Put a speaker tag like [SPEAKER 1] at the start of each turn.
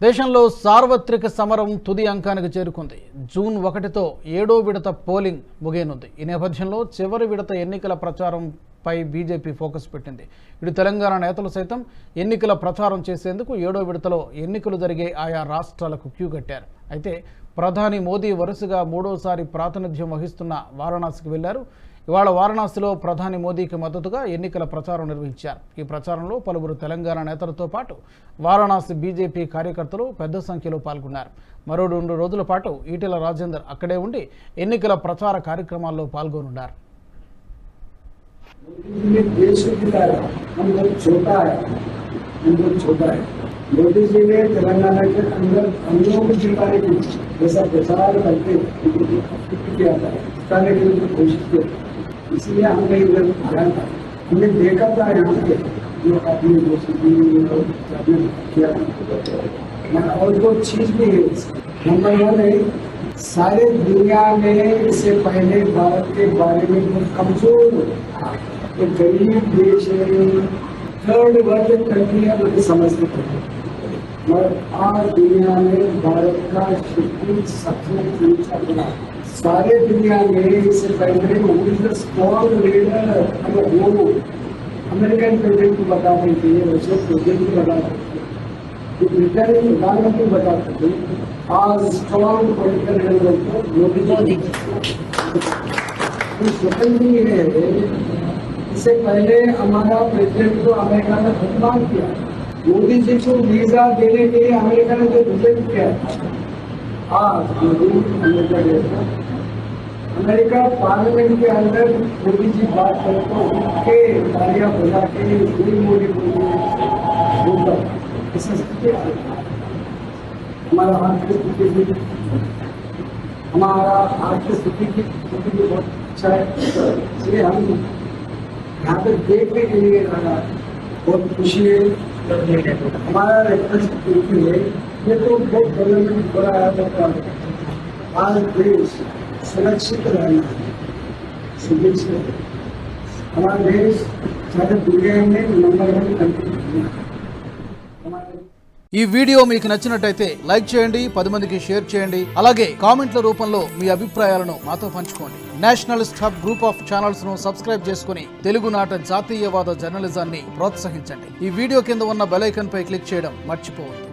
[SPEAKER 1] దేశంలో సార్వత్రిక సమరం తుది అంకానికి చేరుకుంది. జూన్ 1తో 7వ విడత పోలింగ్ ముగియనుంది. ఈ నేపథ్యంలో చివరి విడత ఎన్నికల ప్రచారంపై బీజేపీ ఫోకస్ పెట్టింది. ఇటు తెలంగాణ నేతలు సైతం ఎన్నికల ప్రచారం చేసేందుకు 7వ విడతలో ఎన్నికలు జరిగే ఆయా రాష్ట్రాలకు క్యూ కట్టారు. అయితే ప్రధాని మోదీ వరుసగా 3వసారి ప్రాతినిధ్యం వహిస్తున్న వారణాసికి వెళ్లారు. ఇవాళ వారణాసిలో ప్రధాని మోదీకి మద్దతుగా ఎన్నికల ప్రచారం నిర్వహించారు. ఈ ప్రచారంలో పలువురు తెలంగాణ నేతలతో పాటు వారణాసి బీజేపీ కార్యకర్తలు పెద్ద సంఖ్యలో పాల్గొన్నారు. మరో 2 రోజుల పాటు ఈటెల రాజేందర్ అక్కడే ఉండి ఎన్నికల ప్రచార కార్యక్రమాల్లో పాల్గొనున్నారు.
[SPEAKER 2] मोदी जी ने तेलंगाना के अंदर अंगों को जिताने की जैसा प्रचार करके किया था, जिताने के लिए कोशिश की, इसलिए हमने इधर ध्यान था। हमने देखा था यहाँ पे जो अपनी दोस्ती किया और वो चीज भी है। नंबर 1 है, सारे दुनिया में इससे पहले भारत के बारे में बहुत कमजोर तो गरीब देश है, थर्ड वर्ल्ड कंट्री है, मुझे समझते थे। और आज दुनिया में भारत का शक्ति सबसे ऊंचा बना। सारे दुनिया में इससे पहले स्ट्रॉन्ग लीडर अगर वो अमेरिकन प्रेसिडेंट को बताते थे, रशियन प्रेसिडेंट को बताते थे, ब्रिटेन प्रधानमंत्री बताते थे, आज स्ट्रॉन्ग पॉलिटिकल लीडर को मोदी स्वतंत्र है। इससे पहले हमारा प्रेसिडेंट को अमेरिका ने बदनाम किया। मोदी जी को वीजा देने के लिए अमेरिका ने जो रिजेक्ट किया, आज अमेरिका गया था। अमेरिका पार्लियामेंट के अंदर मोदी जी बात करते के तालियां बजा के मोदी बोलता हमारा आर्थिक स्थिति बहुत अच्छा है। इसलिए हम यहाँ पे देखने के लिए बहुत खुशी है। हमारा रेफरेंस है, ये तो बहुत डेवलपमेंट हो रहा है। आज देश सुरक्षित रहना है, सुरक्षित हमारा देश सारे दुनिया में नंबर 1 कंट्री।
[SPEAKER 1] ఈ వీడియో మీకు నచ్చినట్టయితే లైక్ చేయండి, 10 మందికి షేర్ చేయండి. అలాగే కామెంట్ల రూపంలో మీ అభిప్రాయాలను మాతో పంచుకోండి. Nationalist hub group of channels ను సబ్స్క్రైబ్ చేసుకుని తెలుగునాట జాతీయవాద జర్నలిజాన్ని ప్రోత్సహించండి. ఈ వీడియో కింద ఉన్న బెల్ ఐకాన్ పై క్లిక్ చేయడం మర్చిపోవద్దు.